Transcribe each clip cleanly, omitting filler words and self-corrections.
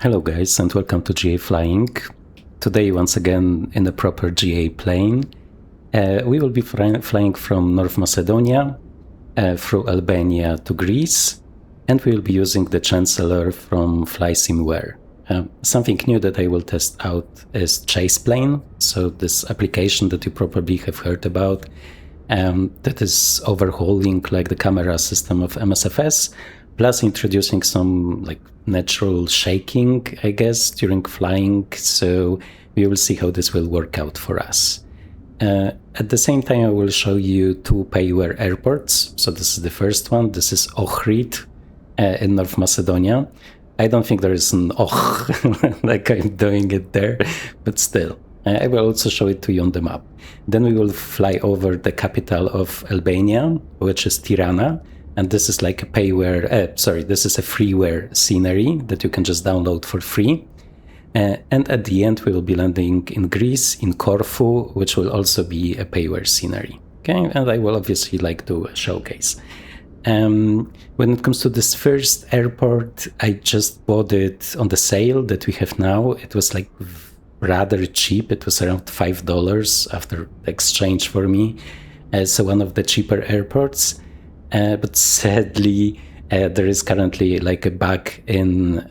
Hello guys and welcome to GA Flying. Today once again in a proper GA plane. We will be flying from North Macedonia through Albania to Greece, and we will be using the Chancellor from Flysimware. Something new that I will test out is ChasePlane, so this application that you probably have heard about that is overhauling like the camera system of MSFS, plus introducing some like natural shaking, I guess, during flying. So we will see how this will work out for us. At the same time, I will show you two Payware airports. So this is the first one. This is Ohrid in North Macedonia. I don't think there is an like I'm doing it there, but still. I will also show it to you on the map. Then we will fly over the capital of Albania, which is Tirana. And this is like a Payware, this is a Freeware scenery that you can just download for free. And at the end, we will be landing in Greece, in Corfu, which will also be a Payware scenery. Okay, and I will obviously like to showcase. When it comes to this first airport, I just bought it on the sale that we have now. It was like rather cheap. It was around $5 after exchange for me. So one of the cheaper airports. But sadly, there is currently like a bug in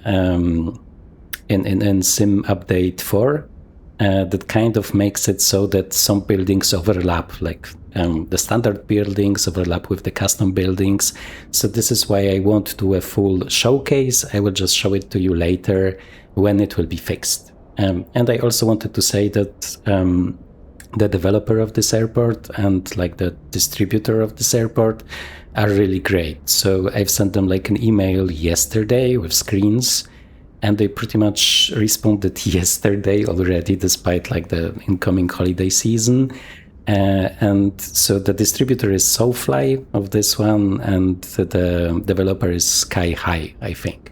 Sim Update 4 that kind of makes it so that some buildings overlap, like the standard buildings overlap with the custom buildings. So this is why I won't do a full showcase. I will just show it to you later when it will be fixed. And I also wanted to say that the developer of this airport and like the distributor of this airport are really great. So I've sent them like an email yesterday with screens, and they pretty much responded yesterday already, despite like the incoming holiday season. And so the distributor is SoFly of this one, and the developer is Sky High, I think.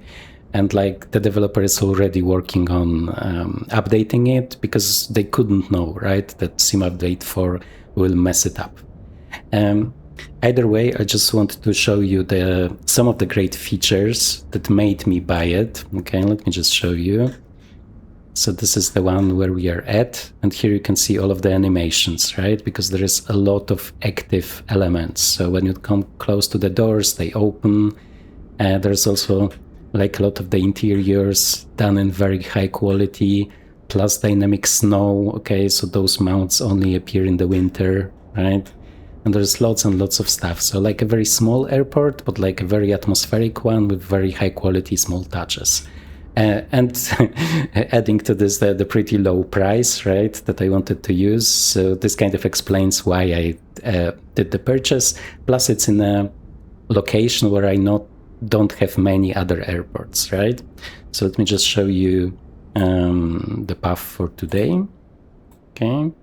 And like the developer is already working on updating it because they couldn't know, right, that Sim Update 4 will mess it up. Either way, I just wanted to show you some of the great features that made me buy it. Okay, let me just show you. So this is the one where we are at, and here you can see all of the animations, right? Because there is a lot of active elements. So when you come close to the doors, they open. There's also like a lot of the interiors done in very high quality, plus dynamic snow. Okay, so those mounts only appear in the winter, right? And there's lots and lots of stuff. So like a very small airport, but like a very atmospheric one with very high quality small touches. And adding to this the pretty low price, right, that I wanted to use. So this kind of explains why I did the purchase. Plus it's in a location where I don't have many other airports, right? So let me just show you the path for today. Okay.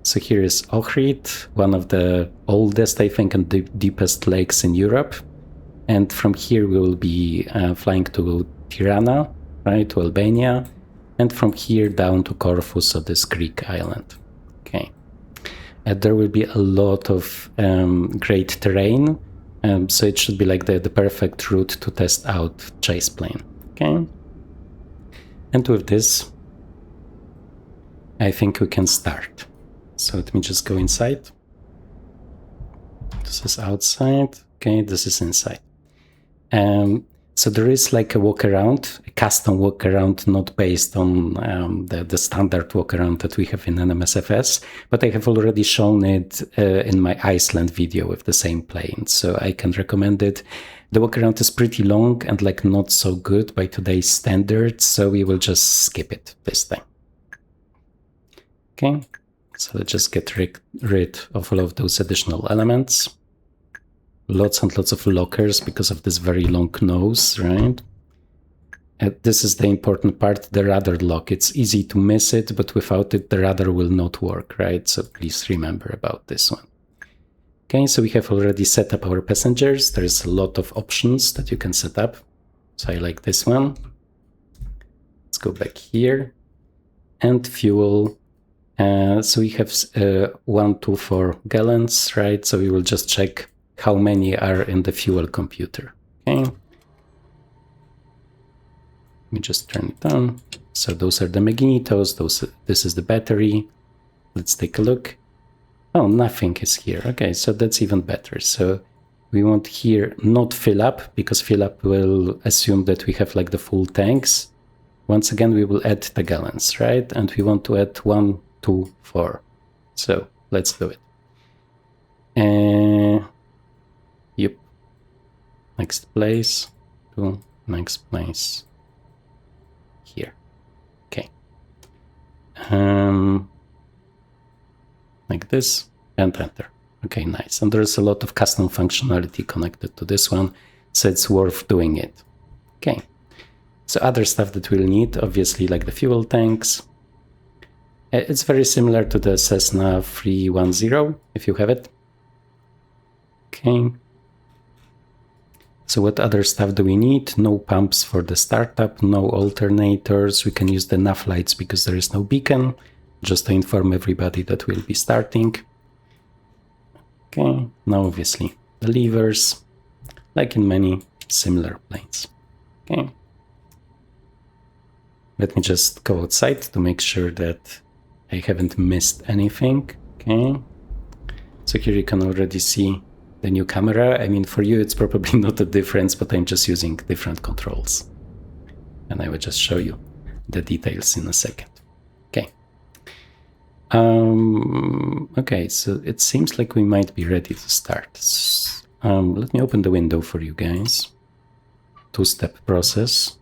So here is Ohrid, one of the oldest, I think, and deepest lakes in Europe. And from here we will be flying to Tirana, right, to Albania, and from here down to Corfu, so this Greek island. Okay. There will be a lot of great terrain, so it should be like the perfect route to test out ChasePlane. Okay. And with this, I think we can start. So let me just go inside. This is outside. Okay, this is inside. So there is like a walk around, a custom walk around, not based on the standard walk around that we have in an MSFS, but I have already shown it in my Iceland video with the same plane, so I can recommend it. The walk around is pretty long and like not so good by today's standards, so we will just skip it this time. Okay. So let's just get rid of all of those additional elements. Lots and lots of lockers because of this very long nose, right? This is the important part, the rudder lock. It's easy to miss it, but without it, the rudder will not work, right? So please remember about this one. Okay, so we have already set up our passengers. There is a lot of options that you can set up. So I like this one. Let's go back here. And fuel. So we have 124 gallons, right? So we will just check how many are in the fuel computer. Okay. me just turn it on. So those are the magnetos, this is the battery. Let's take a look. Oh, nothing is here. Okay, so that's even better. So we want here not fill up, because fill up will assume that we have like the full tanks. Once again, we will add the gallons, right? And we want to add 1, 2, 4. So let's do it. Yep. Next place to next place here. Okay. Like this and enter. Okay, nice. And there's a lot of custom functionality connected to this one, so it's worth doing it. Okay. So other stuff that we'll need, obviously, like the fuel tanks. It's very similar to the Cessna 310, if you have it. Okay. So what other stuff do we need? No pumps for the startup, no alternators. We can use the nav lights because there is no beacon, just to inform everybody that we'll be starting. Okay, now obviously the levers, like in many similar planes. Okay. Let me just go outside to make sure that I haven't missed anything. Okay. So here you can already see the new camera. I mean, for you, it's probably not a difference, but I'm just using different controls. And I will just show you the details in a second. Okay. Okay, so it seems like we might be ready to start. Let me open the window for you guys. Two-step process.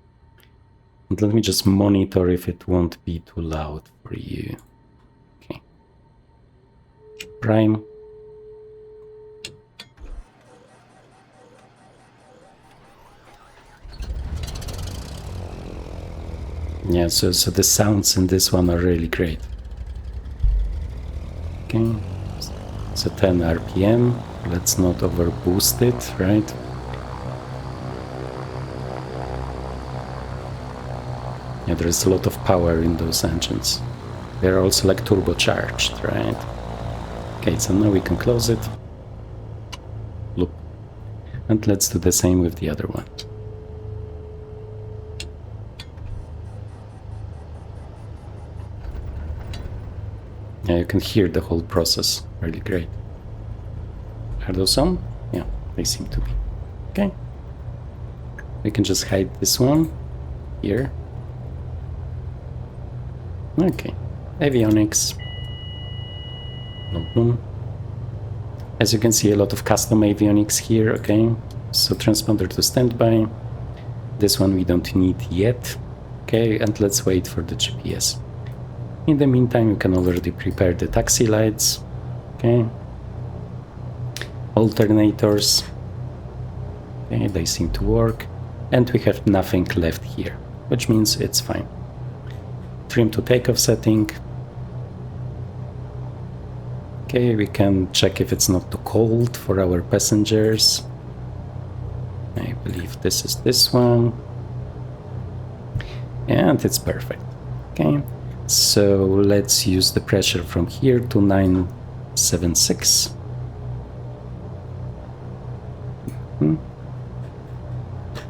And let me just monitor if it won't be too loud for you. Okay. Prime. Yeah, so the sounds in this one are really great. Okay, so 10 RPM. Let's not overboost it, right? Yeah, there's a lot of power in those engines. They're also like turbocharged, right? Okay, so now we can close it. Loop. And let's do the same with the other one. Yeah, you can hear the whole process. Really great. Are those on? Yeah, they seem to be. Okay. We can just hide this one here. Okay. Avionics. Boom, boom. As you can see, a lot of custom avionics here. Okay. So transponder to standby. This one we don't need yet. Okay, and let's wait for the GPS. In the meantime, you can already prepare the taxi lights. Okay. Alternators. Okay, they seem to work. And we have nothing left here, which means it's fine. Trim to takeoff setting. Okay, we can check if it's not too cold for our passengers. I believe this is this one. And it's perfect. Okay. So let's use the pressure from here to 976. Blip,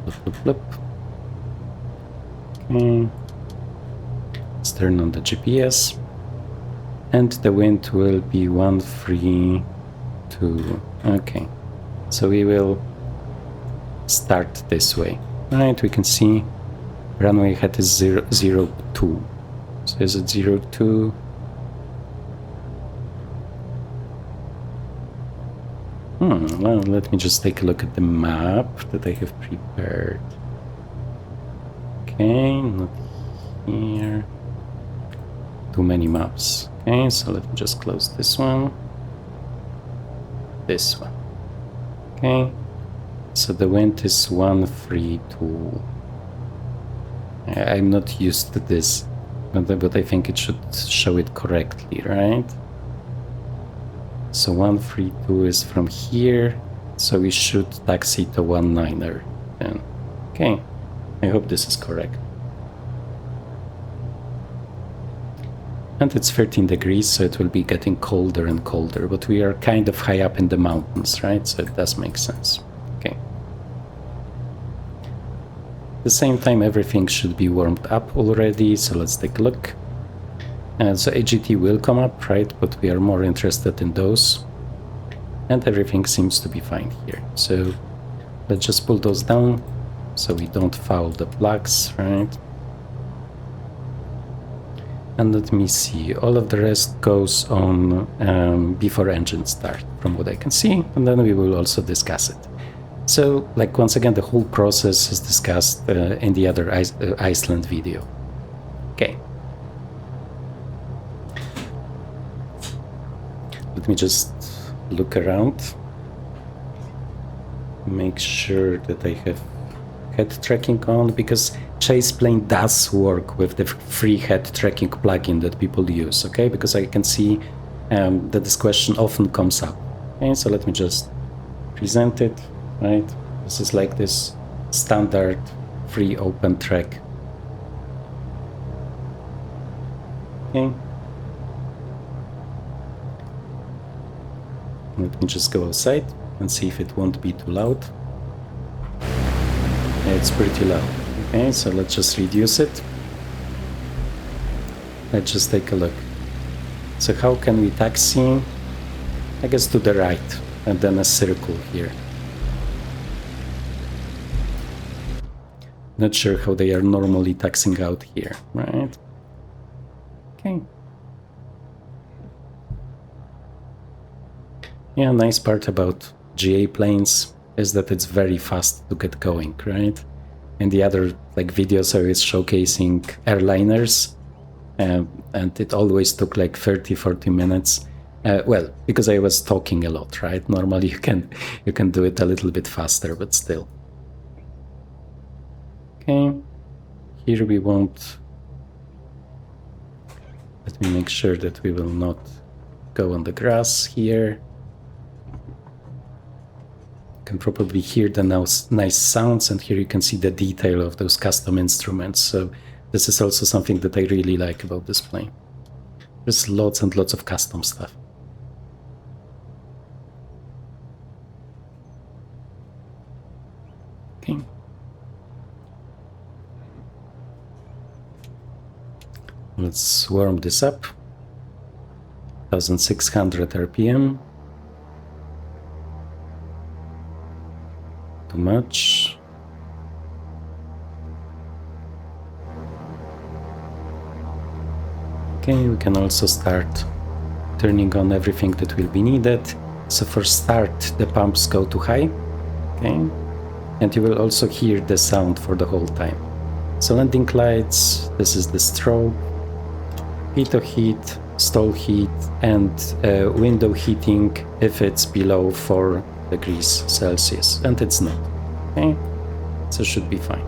blip, blip. Okay. Let's turn on the GPS. And the wind will be 132. Okay. So we will start this way. Right, we can see runway head is 02. So is it 02? Well, let me just take a look at the map that I have prepared. Okay, not here. Too many maps. Okay, so let me just close this one. This one. Okay, so the wind is 132. I'm not used to this. But I think it should show it correctly, right? So 132 is from here, so we should taxi to 19er then. Okay, I hope this is correct. And it's 13 degrees, so it will be getting colder and colder, but we are kind of high up in the mountains, right? So it does make sense. Okay. At the same time, everything should be warmed up already, so let's take a look. So AGT will come up, right, but we are more interested in those. And everything seems to be fine here. So let's just pull those down so we don't foul the plugs, right? And let me see, all of the rest goes on before engine start, from what I can see, and then we will also discuss it. So, like, once again, the whole process is discussed in the other Iceland video. Okay. Let me just look around, make sure that I have head tracking on, because ChasePlane does work with the free head tracking plugin that people use, okay? Because I can see that this question often comes up. Okay, so let me just present it, right? This is like this standard free open track. Okay. Let me just go outside and see if it won't be too loud. Yeah, it's pretty loud. Okay, so let's just reduce it. Let's just take a look. So how can we taxi? I guess to the right, and then a circle here. Not sure how they are normally taxing out here, right? Okay. Yeah, nice part about GA planes is that it's very fast to get going, right? In the other like videos I was showcasing airliners, and it always took like 30-40 minutes. Well, because I was talking a lot, right? Normally you can do it a little bit faster, but still. Okay, here we won't. Let me make sure that we will not go on the grass here. You can probably hear the nice sounds, and here you can see the detail of those custom instruments. So this is also something that I really like about this plane. There's lots and lots of custom stuff. Okay. Let's warm this up. 1600 RPM. Too much. Okay, we can also start turning on everything that will be needed. So for start, the pumps go to high. Okay, and you will also hear the sound for the whole time. So landing lights, this is the strobe, pitot heat, stall heat, and window heating if it's below 4 degrees Celsius, and it's not. Okay, so should be fine.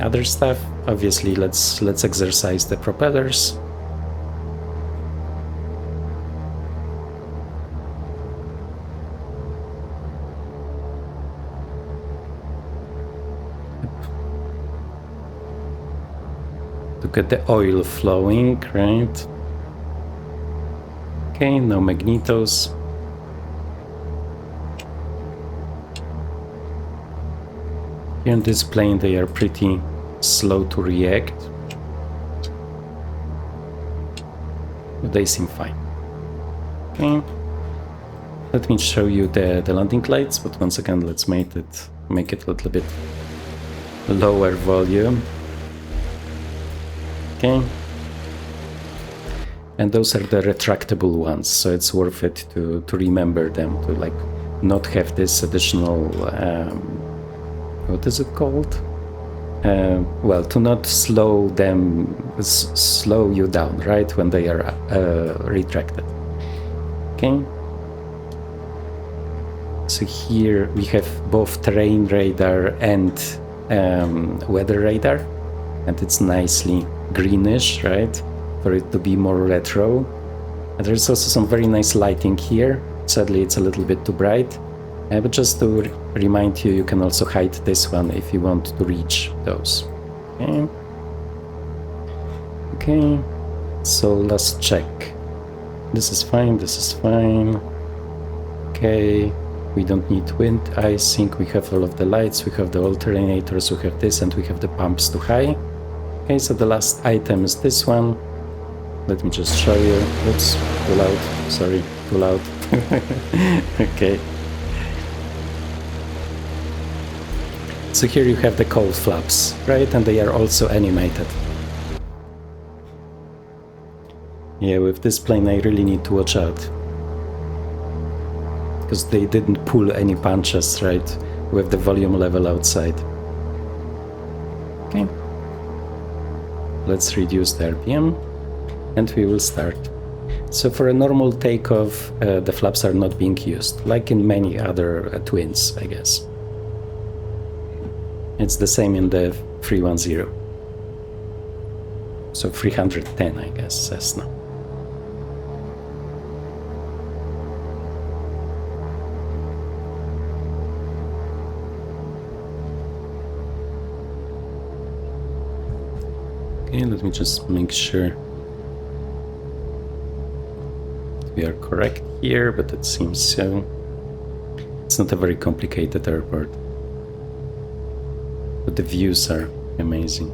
Other stuff, obviously, let's exercise the propellers. To get the oil flowing, right? Okay, no magnetos. Here in this plane, they are pretty slow to react. But they seem fine. Okay. Let me show you the landing lights, but once again, let's make it a little bit lower volume. Okay. And those are the retractable ones, so it's worth it to remember them, to like not have this additional what is it called? Well, to not slow you down, right, when they are retracted. Okay. So here we have both terrain radar and weather radar, and it's nicely greenish, right, for it to be more retro. And there's also some very nice lighting here. Sadly, it's a little bit too bright. But just to remind you, you can also hide this one if you want to reach those. Okay. Okay, so let's check. This is fine, this is fine. Okay, We don't need wind icing, we have all of the lights, we have the alternators, we have this, and we have the pumps to high. Okay, so the last item is this one. Let me just show you. Oops, too loud. Sorry, too loud. Okay. So here you have the cold flaps, right? And they are also animated. Yeah, with this plane I really need to watch out. Because they didn't pull any punches, right? With the volume level outside. Okay. Let's reduce the RPM. And we will start. So for a normal takeoff, the flaps are not being used, like in many other twins, I guess. It's the same in the 310. So 310, I guess, Cessna. Okay, let me just make sure we are correct here, but it seems so. It's not a very complicated airport, but the views are amazing.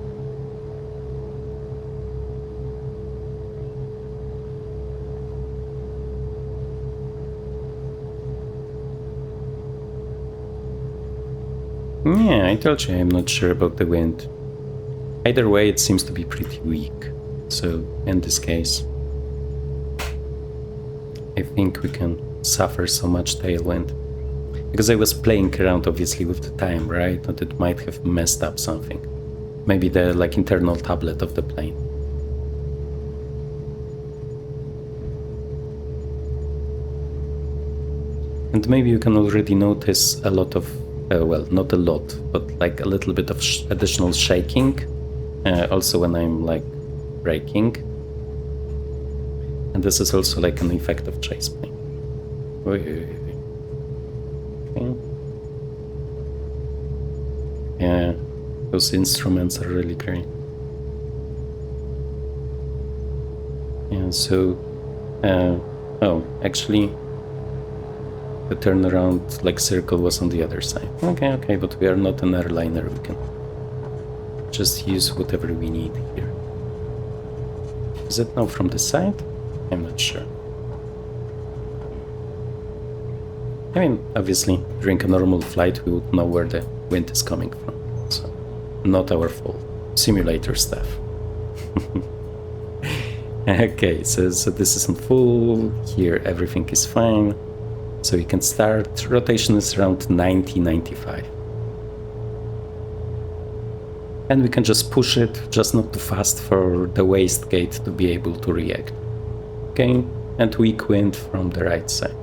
Yeah, I told you I'm not sure about the wind. Either way, it seems to be pretty weak. So, in this case, I think we can suffer so much tailwind. Because I was playing around obviously with the time, right? And it might have messed up something. Maybe the internal tablet of the plane. And maybe you can already notice a lot of, well, not a lot, but like a little bit of additional shaking. Also when I'm like braking. And this is also like an effect of ChasePlane. Okay. Yeah, those instruments are really great. Yeah, so, oh, actually, the turnaround like circle was on the other side. Okay, but we are not an airliner, we can just use whatever we need here. Is it now from the side? I'm not sure. I mean, obviously, during a normal flight, we would know where the wind is coming from. So, not our fault. Simulator stuff. Okay, so this is in full. Here, everything is fine. So we can start. Rotation is around 90, 95. And we can just push it, just not too fast for the wastegate to be able to react. Okay, and weak wind from the right side.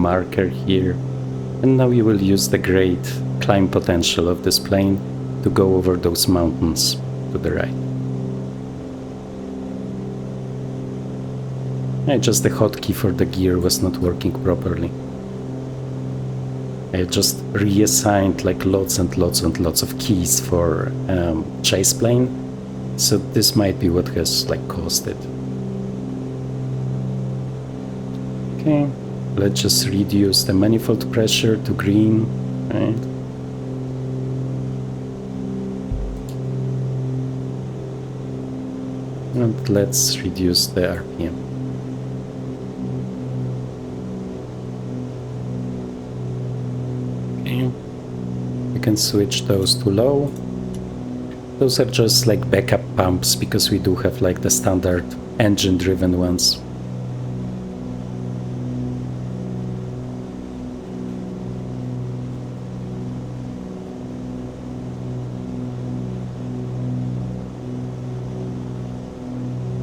marker here. And now you will use the great climb potential of this plane to go over those mountains to the right. Just the hotkey for the gear was not working properly. I just reassigned like lots and lots and lots of keys for ChasePlane, so this might be what has like caused it. Okay, let's just reduce the manifold pressure to green, right? And let's reduce the RPM. We can switch those to low. Those are just like backup pumps because we do have like the standard engine driven ones.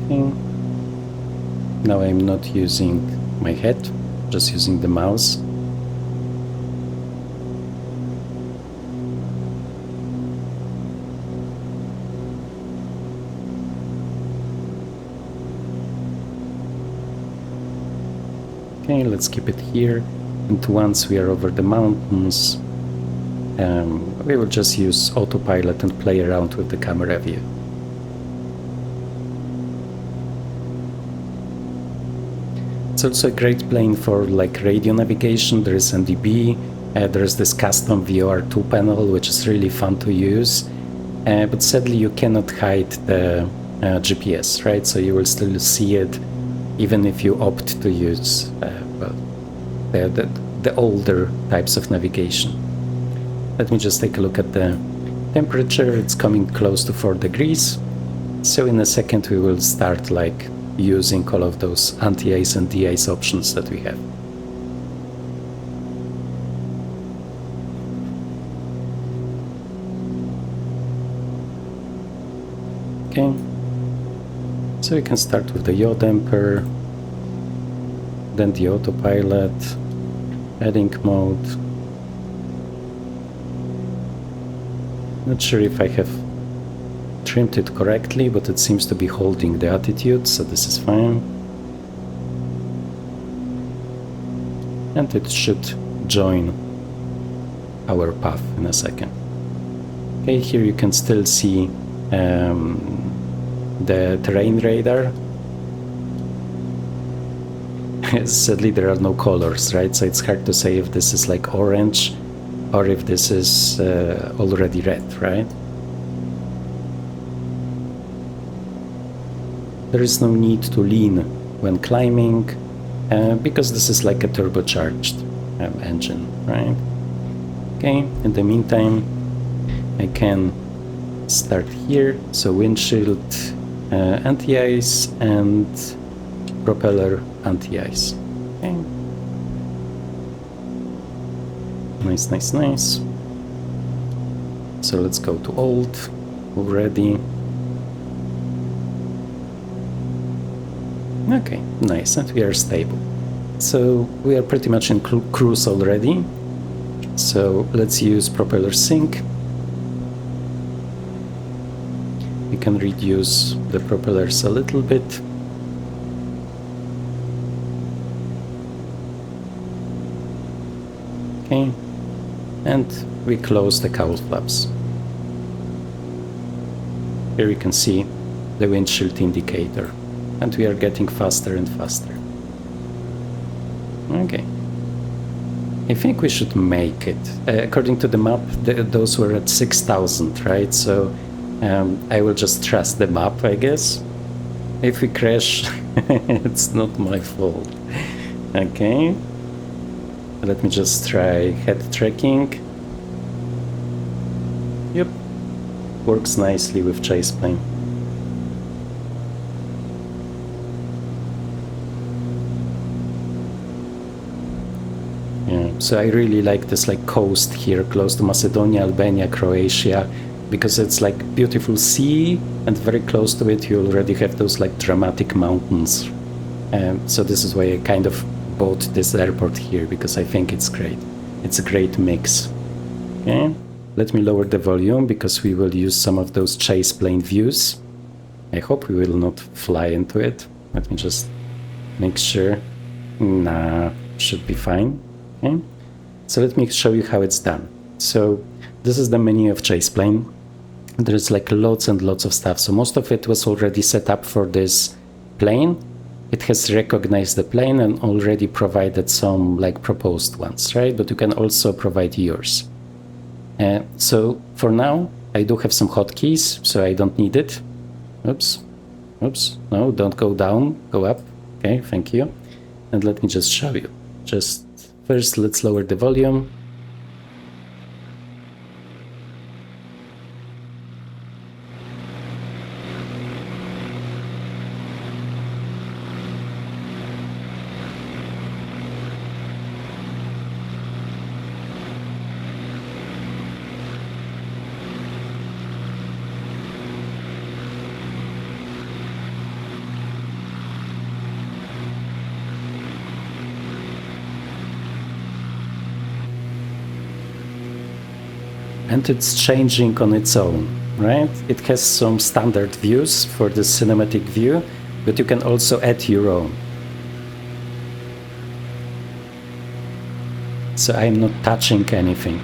Okay. Now I'm not using my head, just using the mouse. Okay, let's keep it here, and once we are over the mountains, we will just use autopilot and play around with the camera view. It's also a great plane for like radio navigation. There is NDB, there is this custom VOR2 panel, which is really fun to use, but sadly you cannot hide the GPS, right? So you will still see it even if you opt to use the older types of navigation. Let me just take a look at the temperature. It's coming close to 4 degrees. So in a second we will start like using all of those anti-ice and de-ice options that we have. Okay. So we can start with the yaw damper, then the autopilot, heading mode. Not sure if I have trimmed it correctly, but it seems to be holding the attitude, so this is fine. And it should join our path in a second. Okay, here you can still see the terrain radar. Sadly there are no colors, right? So it's hard to say if this is like orange or if this is already red, right? There is no need to lean when climbing because this is like a turbocharged engine, right? Okay, in the meantime I can start here, so windshield anti-ice and propeller anti-ice. Okay. Nice, nice, nice. So let's go to old already. Okay, nice, and we are stable. So we are pretty much in cruise already. So let's use propeller sync. We can reduce the propellers a little bit. Okay, and we close the cowl flaps. Here you can see the windshield indicator, and we are getting faster and faster. Okay, I think we should make it. According to the map, those were at 6,000, right? So I will just trust the map, I guess. If we crash, it's not my fault. Okay. Let me just try head tracking. Yep, works nicely with ChasePlane. Yeah, so I really like this like coast here close to Macedonia, Albania, Croatia, because it's like beautiful sea, and very close to it you already have those like dramatic mountains. So this is why I kind of bought this airport here because I think it's great. It's a great mix. Okay, let me lower the volume because we will use some of those ChasePlane views. I hope we will not fly into it. Let me just make sure. Nah, should be fine. Okay, so let me show you how it's done. So this is the menu of ChasePlane. There's like lots and lots of stuff. So most of it was already set up for this plane. It has recognized the plane and already provided some like proposed ones, right? But you can also provide yours. So for now, I do have some hotkeys, so I don't need it. Oops. Oops. No, don't go down. Go up. Okay, thank you. And let me just show you. Just first, let's lower the volume. And it's changing on its own, right? It has some standard views for the cinematic view, but you can also add your own. So I'm not touching anything.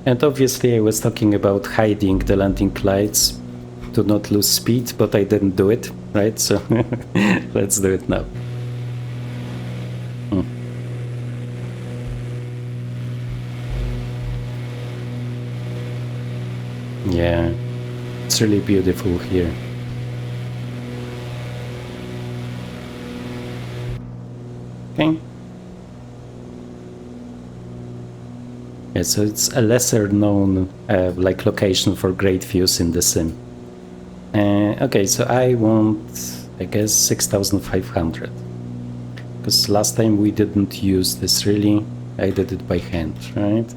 And obviously I was talking about hiding the landing lights to not lose speed, but I didn't do it, right? So let's do it now. Yeah, it's really beautiful here. Okay. Yeah, so it's a lesser known like location for great views in the sim. Okay, so I want, I guess, 6,500. Because last time we didn't use this really. I did it by hand, right?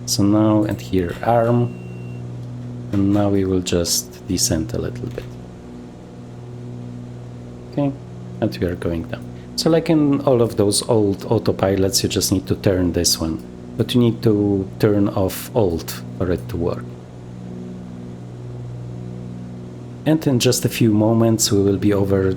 So now, and here arm. And now we will just descend a little bit. Okay, and we are going down. So like in all of those old autopilots, you just need to turn this one. But you need to turn off Alt for it to work. And in just a few moments we will be over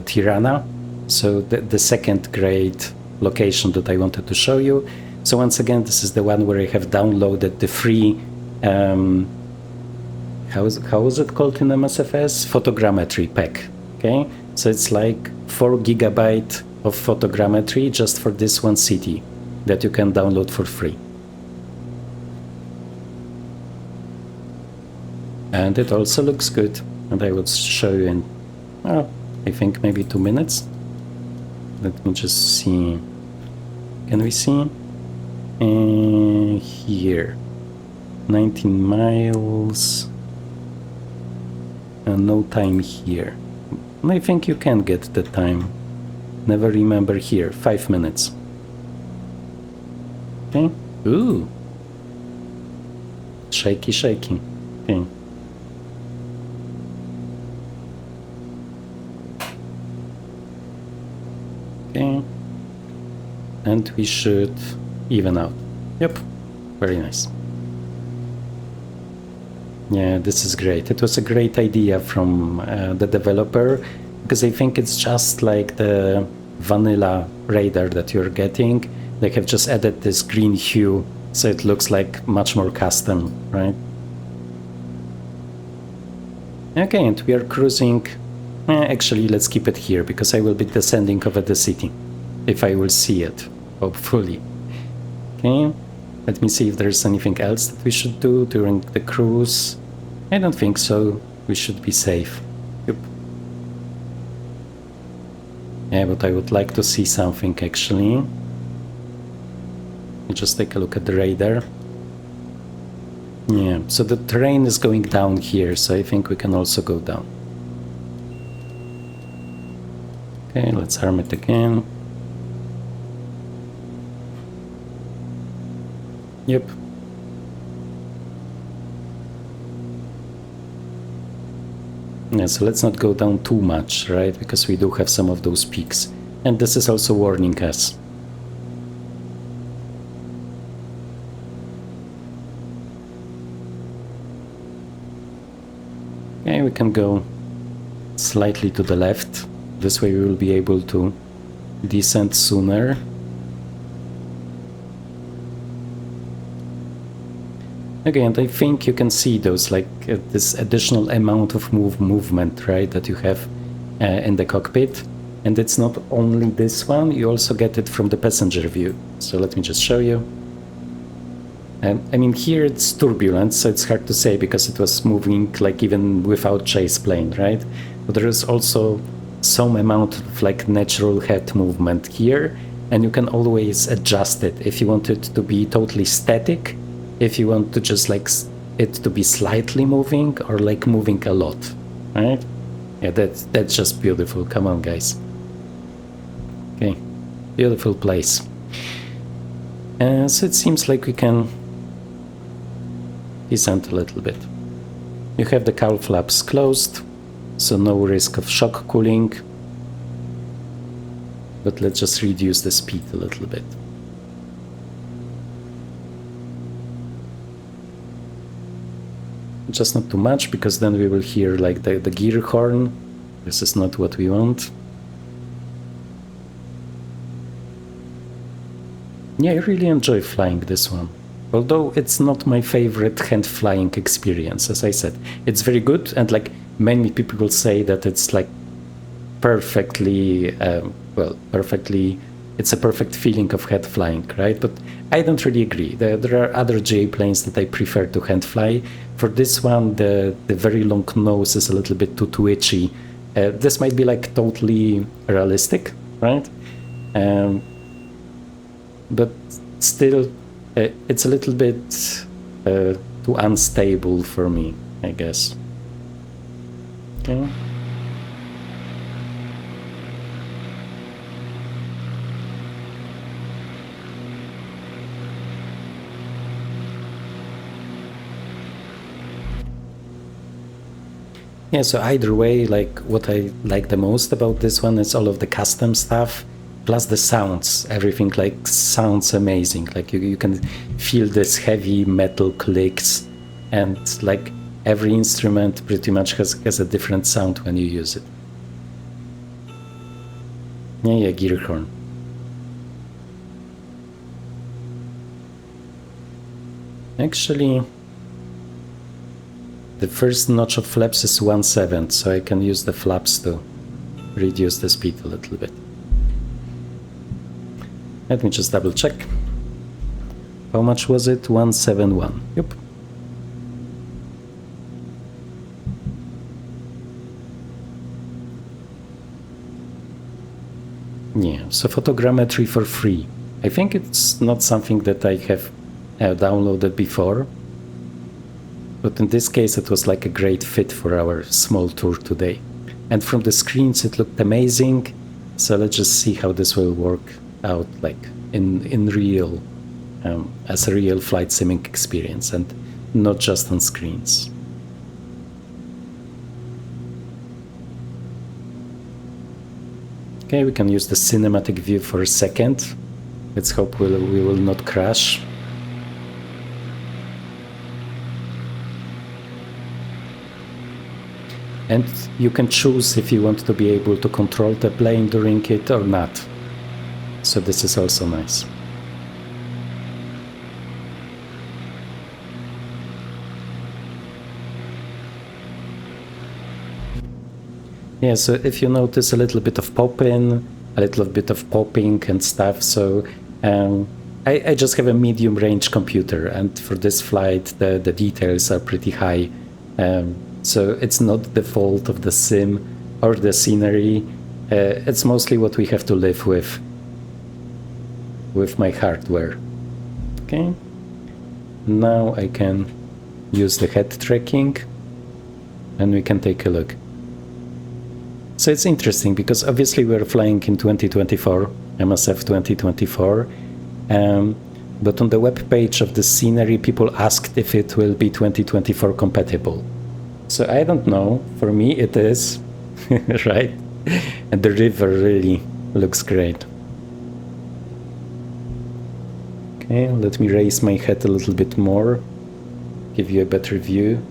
Tirana, so the second great location that I wanted to show you. So once again, this is the one where I have downloaded the free, how is it called in MSFS? Photogrammetry pack, okay? So it's like 4 GB of photogrammetry just for this one city that you can download for free. And it also looks good, and I will show you in, I think maybe 2 minutes. Let me just see. Can we see? Here, 19 miles, and no time here. I think you can get the time. Never remember here, 5 minutes. Okay. Ooh. Shaky, shaky. Okay. Okay. And we should even out. Yep. Very nice. Yeah, this is great. It was a great idea from the developer, because I think it's just like the vanilla radar that you're getting. They have just added this green hue, so it looks like much more custom, right? Okay, and we are cruising Actually, let's keep it here, because I will be descending over the city, if I will see it, hopefully. Okay, let me see if there's anything else that we should do during the cruise. I don't think so. We should be safe. Yep. Yeah, but I would like to see something, actually. Let me just take a look at the radar. Yeah, so the terrain is going down here, so I think we can also go down. Okay, let's arm it again. Yep. Yeah, so let's not go down too much, right? Because we do have some of those peaks. And this is also warning us. Okay, we can go slightly to the left. This way we will be able to descend sooner. Okay, and I think you can see those, like this additional amount of movement, right, that you have in the cockpit. And it's not only this one, you also get it from the passenger view. So let me just show you. I mean, here it's turbulent, so it's hard to say because it was moving like even without ChasePlane, right? But there is also some amount of like natural head movement here, and you can always adjust it if you want it to be totally static, if you want to just like it to be slightly moving or like moving a lot, right? Yeah, that's just beautiful. Come on, guys. Okay, beautiful place. So it seems like we can descend a little bit. You have the cowl flaps closed, so no risk of shock cooling. But let's just reduce the speed a little bit. Just not too much, because then we will hear like the gear horn. This is not what we want. Yeah, I really enjoy flying this one. Although it's not my favorite hand flying experience, as I said. It's very good, and like many people will say that it's like perfectly, it's a perfect feeling of hand flying, right? But I don't really agree. There are other GA planes that I prefer to hand fly. For this one, the very long nose is a little bit too twitchy. This might be like totally realistic, right? But still, it's a little bit too unstable for me, I guess. Okay. Yeah, so either way, like what I like the most about this one is all of the custom stuff, plus the sounds. Everything like sounds amazing. Like you can feel this heavy metal clicks, and like every instrument pretty much has a different sound when you use it. Yeah, gear horn. Actually, the first notch of flaps is 1/7, so I can use the flaps to reduce the speed a little bit. Let me just double check. How much was it? 171. Yep. Yeah, so photogrammetry for free. I think it's not something that I have downloaded before. But in this case, it was like a great fit for our small tour today. And from the screens, it looked amazing. So let's just see how this will work out, like in real, as a real flight simming experience, and not just on screens. Okay, we can use the cinematic view for a second. Let's hope we will not crash. And you can choose if you want to be able to control the plane during it or not. So this is also nice. Yeah, so if you notice a little bit of pop-in, a little bit of popping and stuff, so I just have a medium range computer, and for this flight the details are pretty high. So it's not the fault of the sim or the scenery, it's mostly what we have to live with my hardware. Okay, now I can use the head tracking and we can take a look. So it's interesting because obviously we're flying in 2024, MSF2024, but on the web page of the scenery people asked if it will be 2024 compatible. So I don't know, for me it is, right? And the river really looks great. Okay, let me raise my head a little bit more, give you a better view.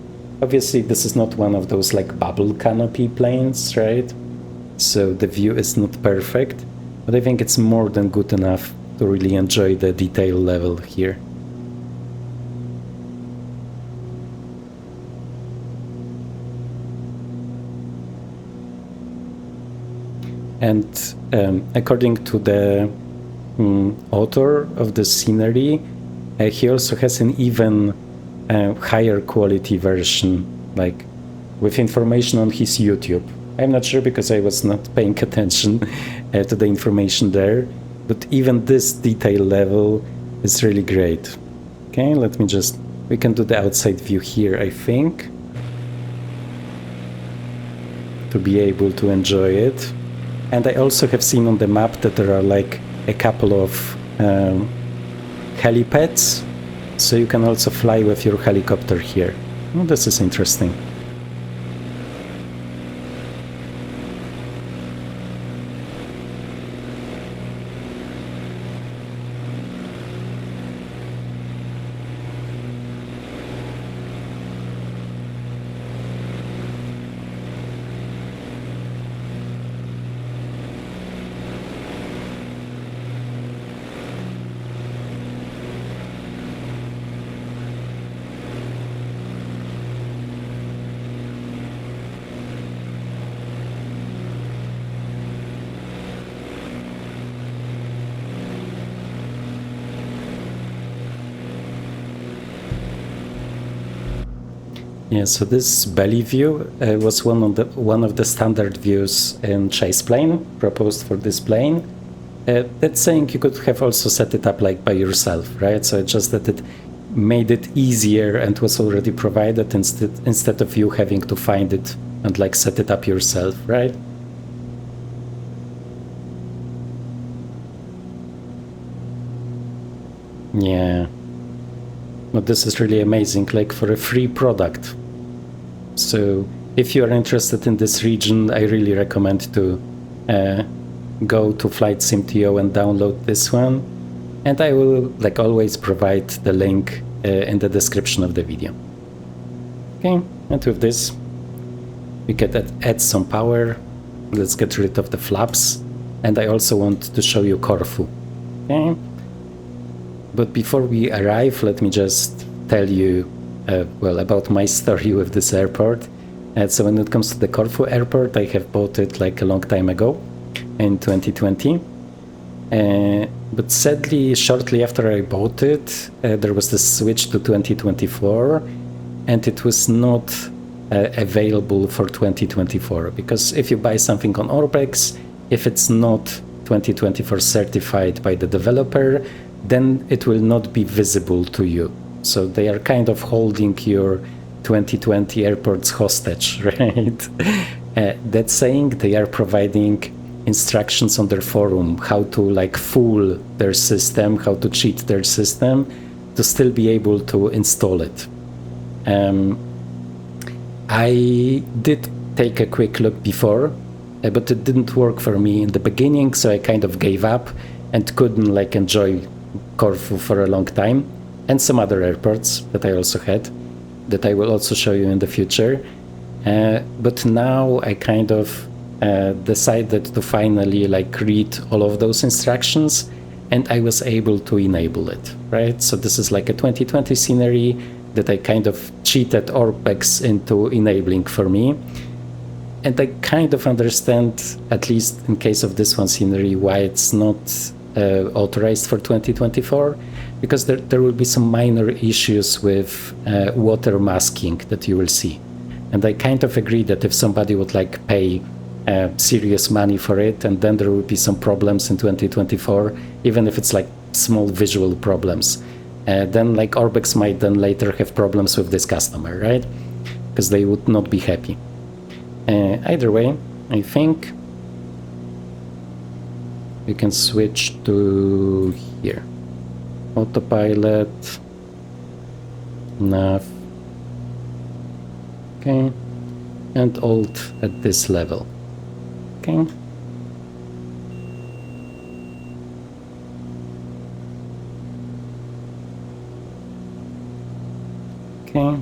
Obviously this is not one of those like bubble canopy planes, right? So the view is not perfect, but I think it's more than good enough to really enjoy the detail level here. And according to the author of the scenery, he also has an even higher quality version, like with information on his YouTube. I'm not sure because I was not paying attention to the information there, but even this detail level is really great. Okay, let me just, we can do the outside view here, I think, to be able to enjoy it. And I also have seen on the map that there are like a couple of helipads, so you can also fly with your helicopter here. Oh, this is interesting. Yeah, so this belly view was one of the standard views in ChasePlane proposed for this plane. That's saying you could have also set it up like by yourself, right? So it's just that it made it easier and was already provided instead of you having to find it and like set it up yourself, right? Yeah. But this is really amazing, like for a free product. So if you are interested in this region, I really recommend to go to Flysimware and download this one. And I will, like always, provide the link in the description of the video. Okay, and with this, we can add some power. Let's get rid of the flaps. And I also want to show you Corfu. Okay. But before we arrive, let me just tell you, well, about my story with this airport. So when it comes to the Corfu airport, I have bought it like a long time ago, in 2020. But sadly, shortly after I bought it, there was this switch to 2024, and it was not available for 2024. Because if you buy something on OrbX, if it's not 2024 certified by the developer, then it will not be visible to you. So they are kind of holding your 2020 airports hostage, right? That saying, they are providing instructions on their forum how to like fool their system, how to cheat their system to still be able to install it. I did take a quick look before, but it didn't work for me in the beginning, so I kind of gave up and couldn't like enjoy Corfu for a long time, and some other airports that I also had that I will also show you in the future. But now I kind of decided to finally like read all of those instructions, and I was able to enable it, right? So this is like a 2020 scenery that I kind of cheated OrbX into enabling for me. And I kind of understand, at least in case of this one scenery, why it's not authorized for 2024, because there will be some minor issues with water masking that you will see. And I kind of agree that if somebody would like pay serious money for it, and then there will be some problems in 2024, even if it's like small visual problems, then like OrbX might then later have problems with this customer, right? Because they would not be happy. Either way, I think we can switch to here. Autopilot, nav, okay, and Alt at this level, okay. Okay.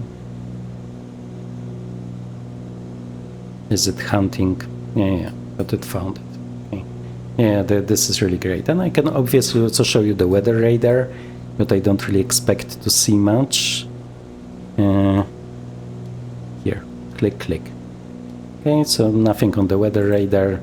Is it hunting? Yeah, but it found it. Okay. Yeah, this is really great. And I can obviously also show you the weather radar, but I don't really expect to see much. Here, click, click. Okay, so nothing on the weather radar,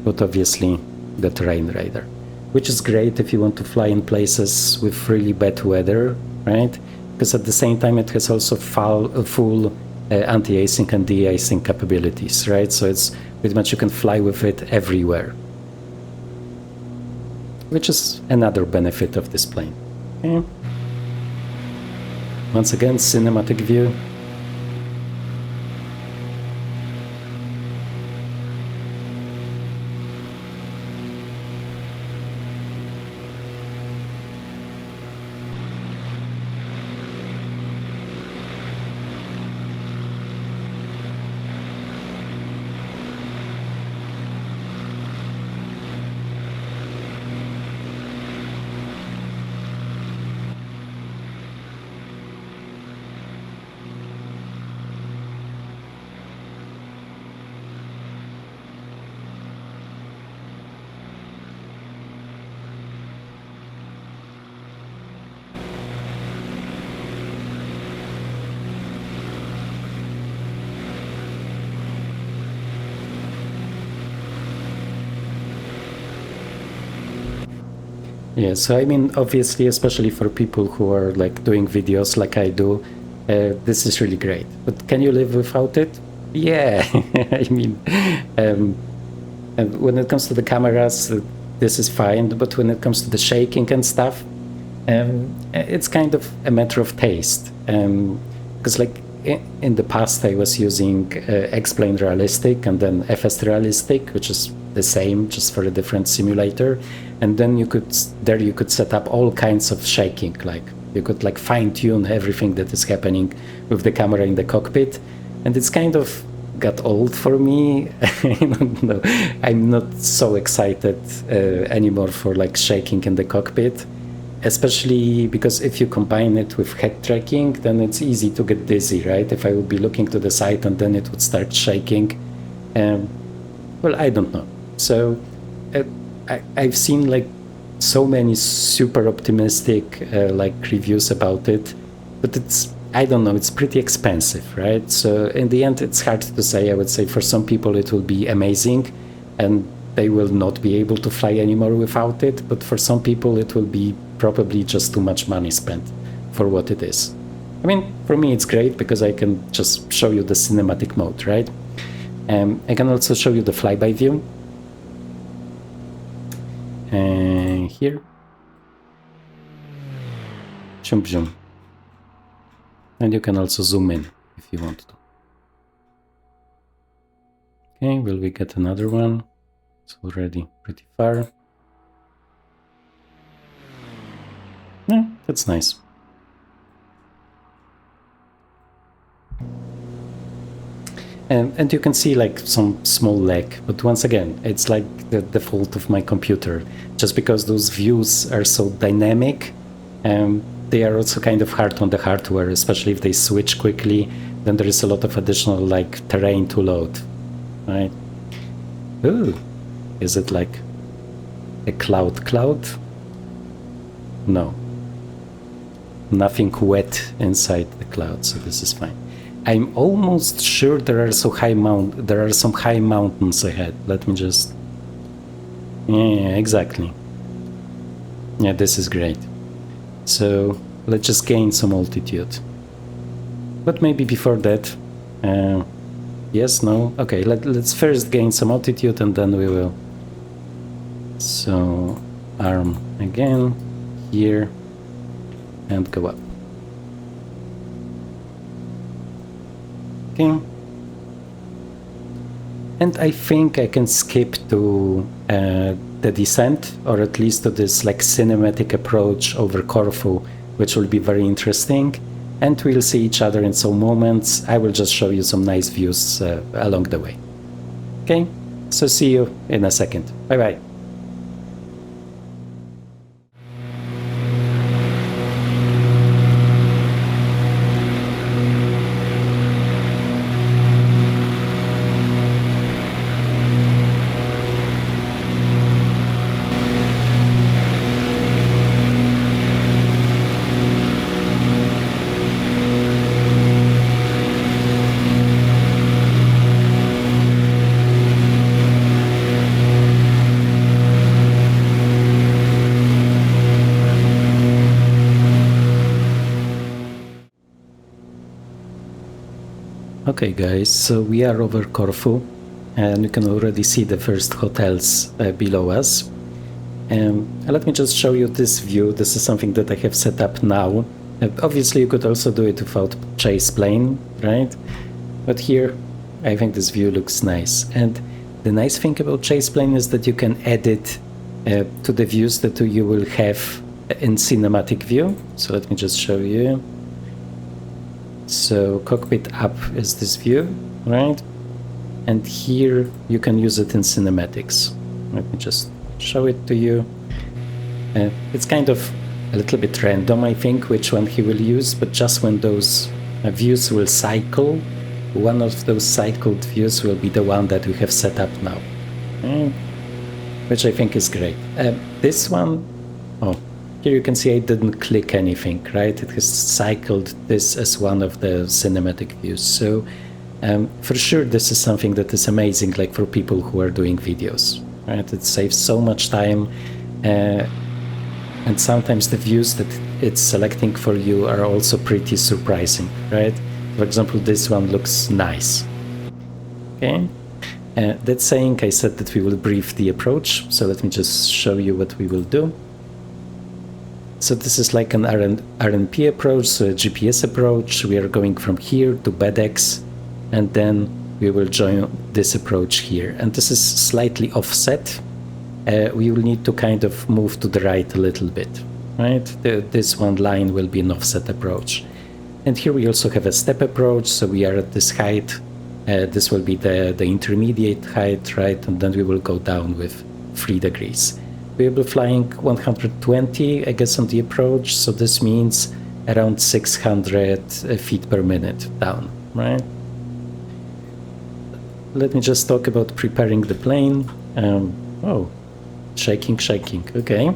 but obviously the terrain radar, which is great if you want to fly in places with really bad weather, right? Because at the same time it has also full anti-async and de-async capabilities, right? So it's pretty much you can fly with it everywhere, which is another benefit of this plane. Okay. Once again, cinematic view. Yeah, so I mean, obviously, especially for people who are like doing videos like I do, this is really great. But can you live without it? Yeah, I mean, and when it comes to the cameras, this is fine. But when it comes to the shaking and stuff, it's kind of a matter of taste. Because like in the past, I was using X-Plane Realistic and then FS Realistic, which is the same, just for a different simulator. And then you could set up all kinds of shaking, like you could like fine-tune everything that is happening with the camera in the cockpit. And it's kind of got old for me. I don't know. I'm not so excited anymore for like shaking in the cockpit, especially because if you combine it with head tracking, then it's easy to get dizzy, right? If I would be looking to the side and then it would start shaking. Well, I don't know. So I've seen like so many super optimistic like reviews about it, but I don't know, it's pretty expensive, right? So in the end, it's hard to say. I would say for some people it will be amazing and they will not be able to fly anymore without it. But for some people, it will be probably just too much money spent for what it is. I mean, for me, it's great because I can just show you the cinematic mode, right? I can also show you the flyby view. Here. Zoom, zoom. And you can also zoom in if you want to. Okay, will we get another one? It's already pretty far. Yeah, that's nice. And you can see like some small lag, but once again, it's like the fault of my computer. Just because those views are so dynamic, they are also kind of hard on the hardware, especially if they switch quickly, then there is a lot of additional like terrain to load, right? Ooh, is it like a cloud? No. Nothing wet inside the cloud, so this is fine. I'm almost sure there are some high mountains ahead. Let me just... Yeah, exactly. Yeah, this is great. So let's just gain some altitude. But maybe before that... yes, no? Okay, let's first gain some altitude and then we will... So, arm again, here, and go up. Okay. And I think I can skip to the descent, or at least to this like cinematic approach over Corfu, which will be very interesting. And we'll see each other in some moments. I will just show you some nice views along the way. Okay, so see you in a second. Bye-bye. Okay guys, so we are over Corfu and you can already see the first hotels below us. Let me just show you this view. This is something that I have set up now. Obviously you could also do it without ChasePlane, right? But here I think this view looks nice. And the nice thing about ChasePlane is that you can edit to the views that you will have in cinematic view. So let me just show you. So cockpit up is this view, right? And here you can use it in cinematics. Let me just show it to you. It's kind of a little bit random, I think, which one he will use, but just when those views will cycle, one of those cycled views will be the one that we have set up now, which I think is great. This one, oh, here you can see I didn't click anything, right? It has cycled this as one of the cinematic views. So for sure this is something that is amazing, like for people who are doing videos, right? It saves so much time, and sometimes the views that it's selecting for you are also pretty surprising, right? For example, this one looks nice. Okay, that saying, I said that we will brief the approach, so let me just show you what we will do. So this is like an RNP approach, so a GPS approach. We are going from here to BedX, and then we will join this approach here. And this is slightly offset. We will need to kind of move to the right a little bit, right? This one line will be an offset approach. And here we also have a step approach, so we are at this height. This will be the intermediate height, right? And then we will go down with 3 degrees. We will be flying 120, I guess, on the approach, so this means around 600 feet per minute down, right? Let me just talk about preparing the plane. Oh, shaking, okay.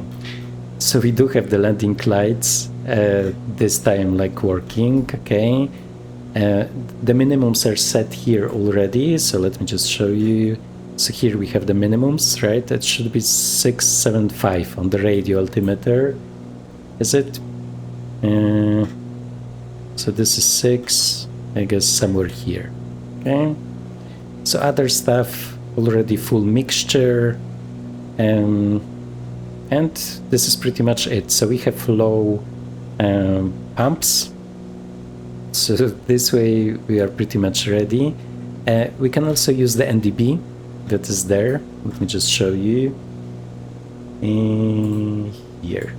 So we do have the landing lights, this time like working, okay. The minimums are set here already, so let me just show you. So here we have the minimums, right? It should be 675 on the radio altimeter. Is it? So this is 6, I guess somewhere here. Okay. So other stuff, already full mixture. And this is pretty much it. So we have low pumps. So this way we are pretty much ready. We can also use the NDB that is there. Let me just show you here.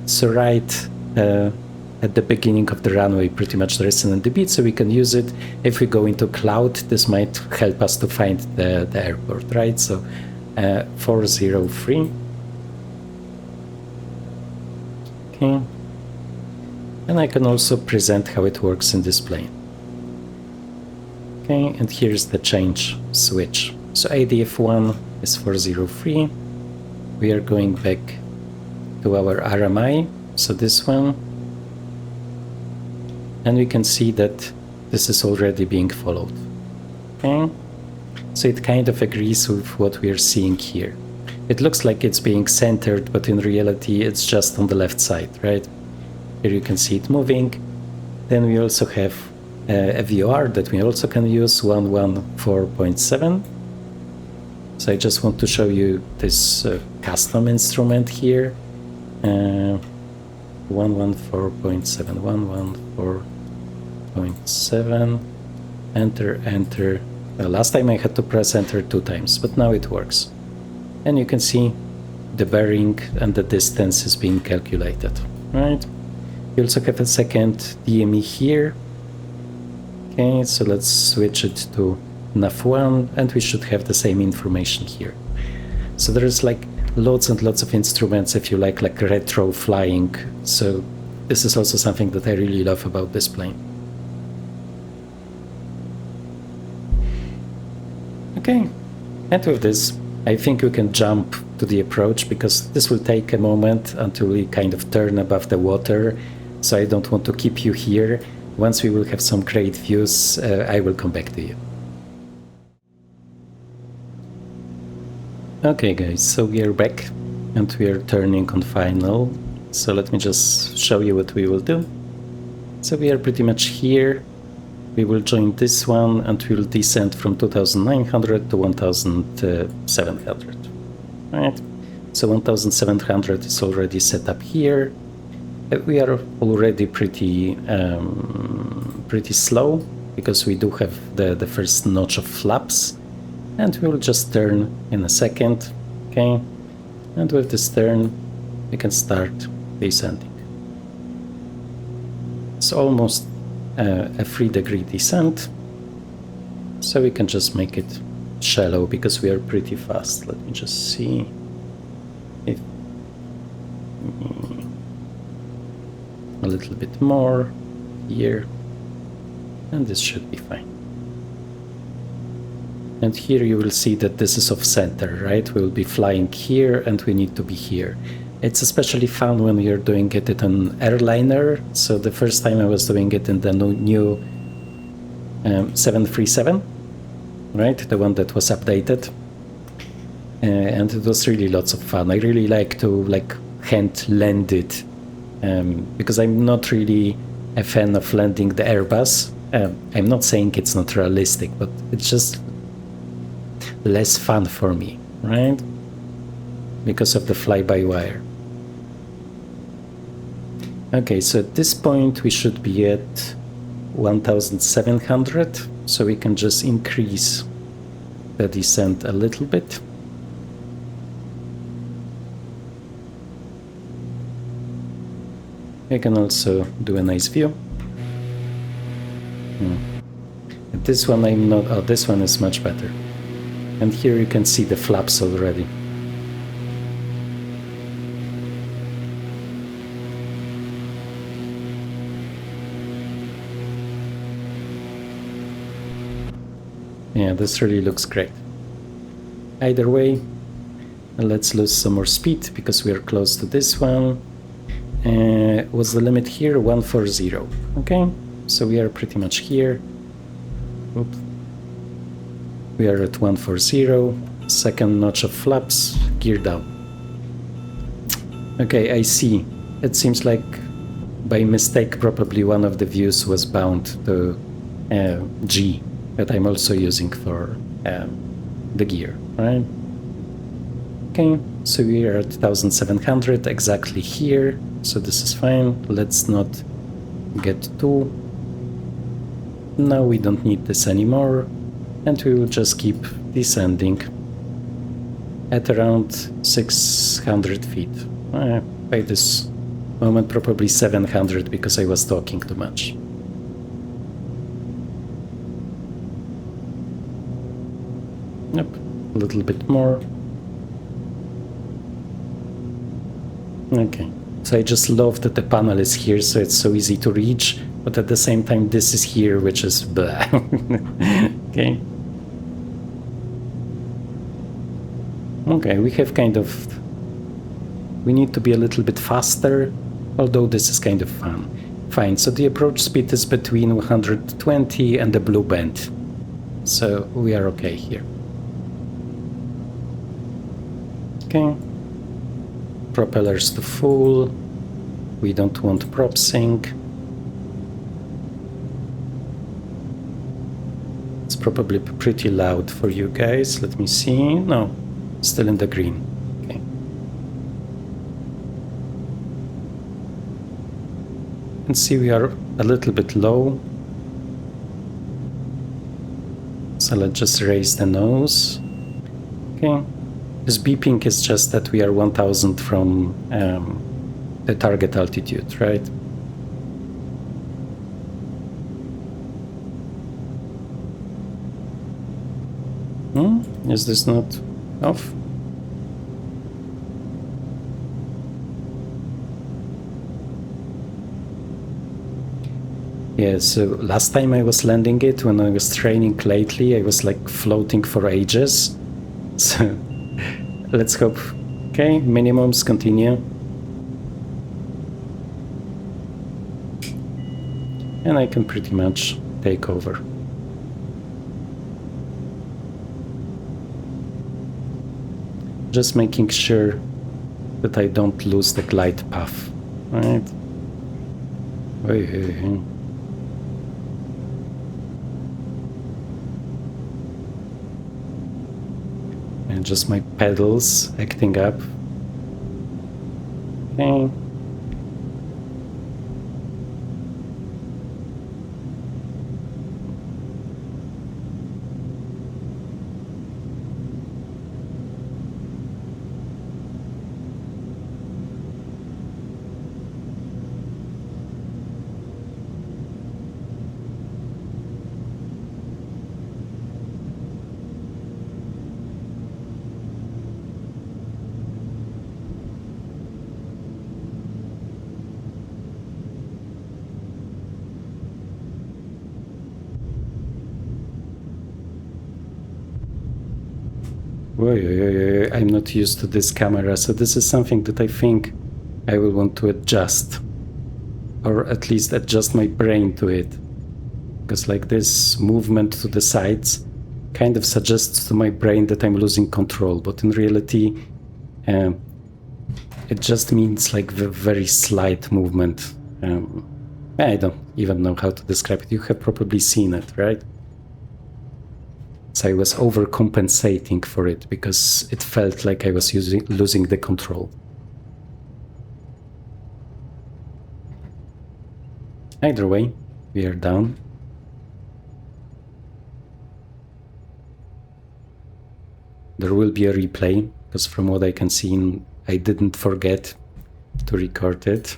So right at the beginning of the runway, pretty much there is an NDB, so we can use it. If we go into cloud, this might help us to find the airport, right? So 403. Okay. And I can also present how it works in this plane. Okay, and here's the change switch. So ADF1 is 403. We are going back to our RMI. So this one. and we can see that this is already being followed. Okay, so it kind of agrees with what we are seeing here. It looks like it's being centered, but in reality it's just on the left side, right? Here you can see it moving. Then we also have a VOR that we also can use, 114.7. So I just want to show you this custom instrument here. 114.7, 114.7, enter, enter. Last time I had to press enter 2 times, but now it works. And you can see the bearing and the distance is being calculated, right? You also have a second DME here. Okay, so let's switch it to NAV1 and we should have the same information here. So there's like lots and lots of instruments if you like retro flying. So this is also something that I really love about this plane. Okay, and with this, I think we can jump to the approach because this will take a moment until we kind of turn above the water. So I don't want to keep you here. Once we will have some great views, I will come back to you. Okay guys, so we are back and we are turning on final. So let me just show you what we will do. So we are pretty much here. We will join this one and we'll descend from 2900 to 1700. Right? So 1700 is already set up here. We are already pretty slow because we do have the first notch of flaps, and we will just turn in a second. Okay, and with this turn we can start descending. It's almost a 3-degree descent, so we can just make it shallow because we are pretty fast. Let me just see if a little bit more here, and this should be fine. And here you will see that this is off center, right? We will be flying here and we need to be here. It's especially fun when you're doing it in an airliner. So the first time I was doing it in the new 737, right? The one that was updated. And it was really lots of fun. I really like to hand land it. Because I'm not really a fan of landing the Airbus. I'm not saying it's not realistic, but it's just less fun for me, right? Because of the fly-by-wire. Okay, so at this point we should be at 1700, so we can just increase the descent a little bit. I can also do a nice view. This one I'm not... Oh, this one is much better. And here you can see the flaps already. Yeah, this really looks great. Either way, let's lose some more speed because we are close to this one. What's the limit here? 140. Okay, so we are pretty much here. Oops. We are at 140. Second notch of flaps, gear down. Okay, I see. It seems like by mistake probably one of the views was bound to G that I'm also using for the gear, right? Okay, so we are at 1700 exactly here, so this is fine. Let's not get too... Now we don't need this anymore, and we will just keep descending at around 600 feet. By this moment probably 700 because I was talking too much. Yep, a little bit more. Okay, so I just love that the panel is here, so it's so easy to reach, but at the same time this is here, which is blah. Okay. Okay, we have kind of... We need to be a little bit faster, although this is kind of fun. Fine, so the approach speed is between 120 and the blue band. So we are okay here. Okay. Propellers to full. We don't want prop sync. It's probably pretty loud for you guys. Let me see. No, still in the green. Okay. And see, we are a little bit low. So let's just raise the nose. Okay. This beeping is just that we are 1000 from the target altitude, right? Is this not off? Yeah, so last time I was landing it, when I was training lately, I was like floating for ages. So let's hope. Okay, minimums, continue. And I can pretty much take over. Just making sure that I don't lose the glide path, right? And just my pedals acting up. Okay. I'm not used to this camera, so this is something that I think I will want to adjust, or at least adjust my brain to it, because like this movement to the sides kind of suggests to my brain that I'm losing control, but in reality it just means like the very slight movement. I don't even know how to describe it. You have probably seen it, right? So I was overcompensating for it because it felt like I was losing the control. Either way, we are down. There will be a replay, because from what I can see, I didn't forget to record it.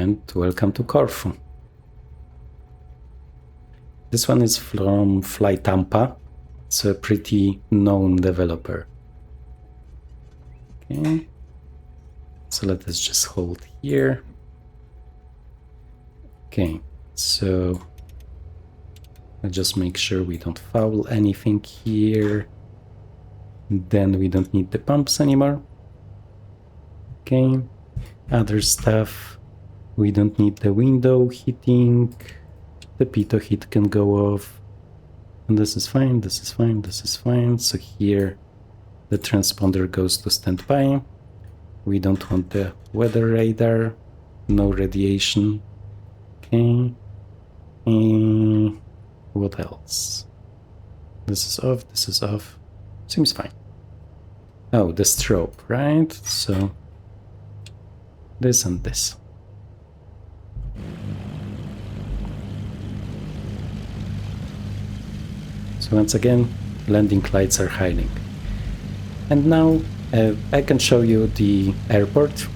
and welcome to Corfu. This one is from FlyTampa. It's a pretty known developer. Okay, so let us just hold here. Okay, so I'll just make sure we don't foul anything here. Then we don't need the pumps anymore. Okay, other stuff. We don't need the window heating. The pitot heat can go off. And this is fine, this is fine, this is fine. So here the transponder goes to standby. We don't want the weather radar. No radiation. Okay. What else? This is off, this is off. Seems fine. Oh, the strobe, right? So this and this. So once again, landing lights are hiding. And now I can show you the airport,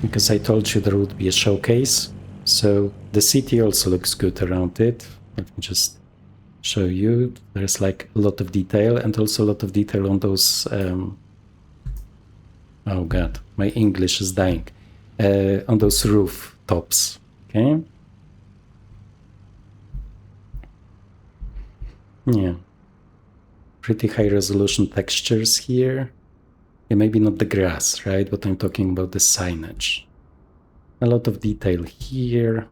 because I told you there would be a showcase. So the city also looks good around it. Let me just show you. There's like a lot of detail, and also a lot of detail on those oh god, my English is dying. On those roof tops. Okay. Yeah, pretty high resolution textures here. Yeah, maybe not the grass, right? But I'm talking about the signage. A lot of detail here.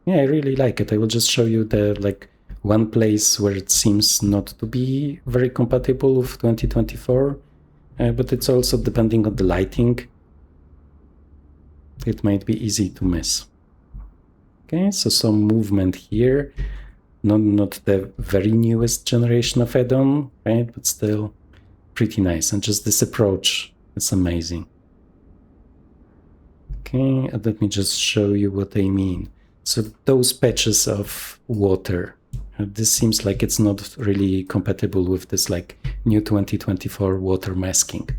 Yeah, I really like it. I will just show you the like one place where it seems not to be very compatible with 2024, but it's also depending on the lighting. It might be easy to miss. Okay, so some movement here. Not the very newest generation of add-on, right? But still pretty nice. And just this approach, it's amazing. Okay, let me just show you what I mean. So those patches of water, this seems like it's not really compatible with this like new 2024 water masking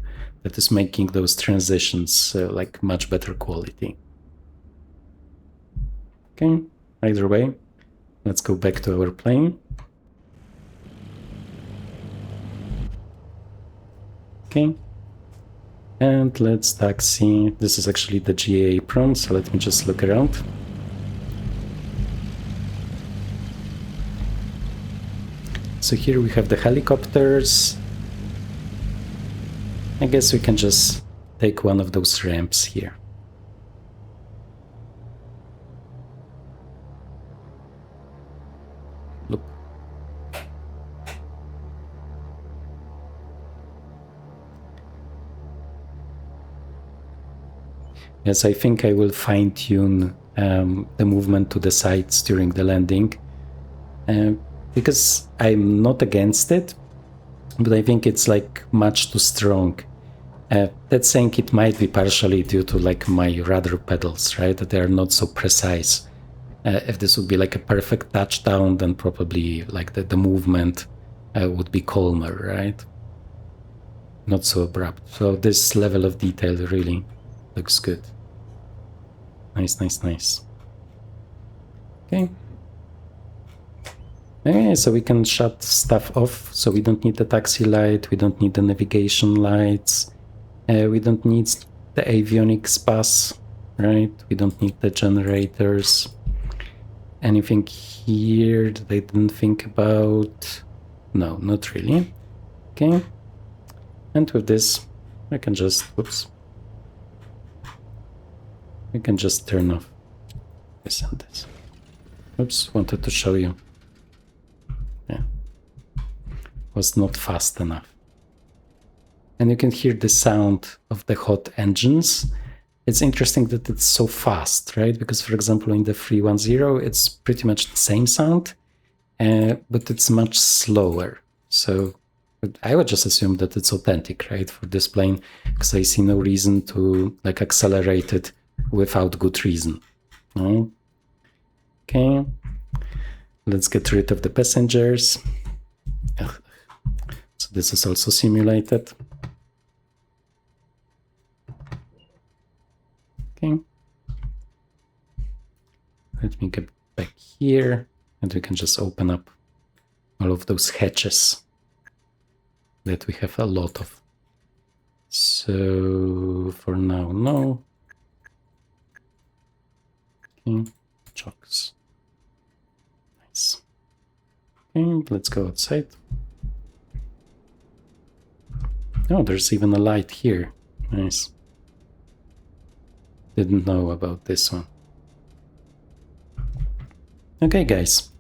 that is making those transitions like much better quality. Okay, either way. Let's go back to our plane. Okay. And let's taxi. This is actually the GA apron, so let me just look around. So here we have the helicopters. I guess we can just take one of those ramps here. Look. Yes, I think I will fine-tune the movement to the sides during the landing, because I'm not against it, but I think it's like much too strong. That's saying it might be partially due to like my rudder pedals, right? That they are not so precise. If this would be like a perfect touchdown, then probably like the movement would be calmer, right? Not so abrupt. So this level of detail really looks good. Nice, nice, nice. Okay. Okay, so we can shut stuff off. So we don't need the taxi light, we don't need the navigation lights, we don't need the avionics bus, right? We don't need the generators. Anything here that I didn't think about? No, not really. Okay. And with this, I can just, whoops. We can just turn off this and this. Oops, wanted to show you. Yeah. Was not fast enough. And you can hear the sound of the hot engines. It's interesting that it's so fast, right? Because, for example, in the 310, it's pretty much the same sound, but it's much slower. So I would just assume that it's authentic, right, for this plane, because I see no reason to like accelerate it without good reason. No? Okay, let's get rid of the passengers. Ugh. So this is also simulated. Okay, Let me get back here, and we can just open up all of those hatches that we have a lot of. So for now, no. Okay, chocks. Nice. Okay, let's go outside. Oh, there's even a light here. Nice. Didn't know about this one. Okay, guys.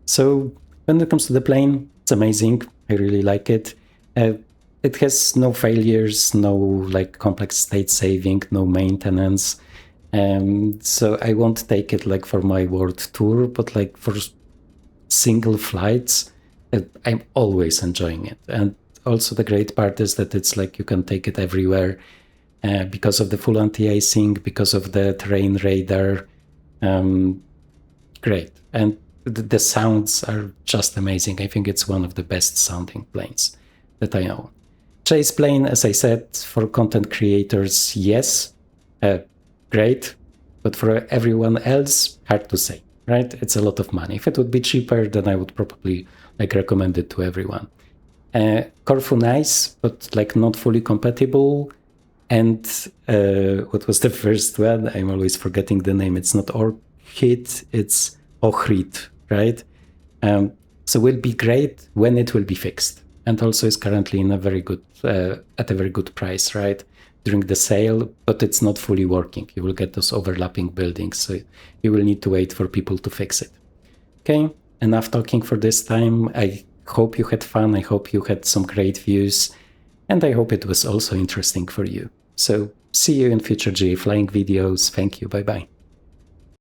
So when it comes to the plane, it's amazing. I really like it. It has no failures, no like complex state saving, no maintenance. So I won't take it like for my world tour, but like for single flights, I'm always enjoying it. And also the great part is that it's like you can take it everywhere because of the full anti-icing, because of the terrain radar. Great. And the sounds are just amazing. I think it's one of the best sounding planes that I own. ChasePlane, as I said, for content creators, yes, great. But for everyone else, hard to say, right? It's a lot of money. If it would be cheaper, then I would probably like recommend it to everyone. Corfu nice, but like not fully compatible. And what was the first one? I'm always forgetting the name. It's not Ohrid, it's Ohrid, right? So will be great when it will be fixed. And also is currently in a very good, at a very good price, right? During the sale, but it's not fully working. You will get those overlapping buildings, so you will need to wait for people to fix it. Okay, enough talking for this time. I hope you had fun. I hope you had some great views, and I hope it was also interesting for you. So see you in future GA flying videos. Thank you. Bye-bye.